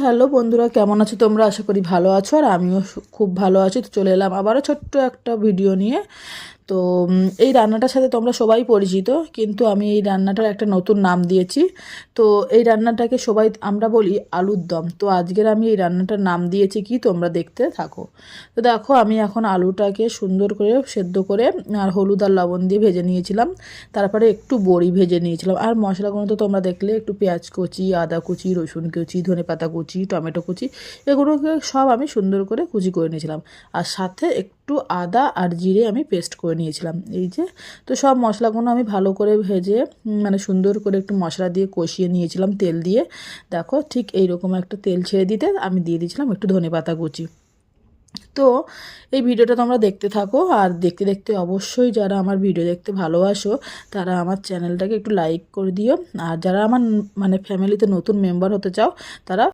Hello বন্ধুরা, কেমন আছো তোমরা? আশা করি ভালো আছো, আর আমিও খুব ভালো আছি। তো চলে এলাম আবারও ছোট্ট একটা ভিডিও নিয়ে। তো এই রান্নাটার সাথে তোমরা সবাই পরিচিত, কিন্তু আমি এই রান্নাটার একটা নতুন নাম দিয়েছি। তো এই রান্নাটাকে সবাই আমরা বলি আলুর দম। তো আজকের আমি এই রান্নাটার নাম দিয়েছি কি, তোমরা দেখতে থাকো। তো দেখো, আমি এখন আলুটাকে সুন্দর করে সেদ্ধ করে আর হলুদ আর লবণ দিয়ে ভেজে নিয়েছিলাম। তারপরে একটু বড়ি ভেজে নিয়েছিলাম, আর মশলাগুলো তো তোমরা দেখলে, একটু পেঁয়াজ কুচি, আদা কুচি, রসুন কুচি, ধনেপাতা কুচি, টমেটো কুচি, এগুলোকে সব আমি সুন্দর করে কুচি করে নিয়েছিলাম। আর সাথে একটু আদা আর জিরে আমি পেস্ট করে নিয়েছিলাম। এই যে, তো সব মশলাগুলো আমি ভালো করে ভেজে মানে সুন্দর করে একটু মশলা দিয়ে কষিয়ে নিয়েছিলাম তেল দিয়ে। দেখো, ঠিক এইরকম একটা তেল ছেড়ে দিতে আমি দিয়ে দিয়েছিলাম একটু ধনেপাতা কুচি। তো এই ভিডিওটা তোমরা দেখতে থাকো, আর দেখতে দেখতে অবশ্যই যারা আমার ভিডিও দেখতে ভালোবাসো তারা আমার চ্যানেলটাকে একটু লাইক করে দিও। আর যারা আমার মানে ফ্যামিলিতে নতুন মেম্বার হতে চাও তারা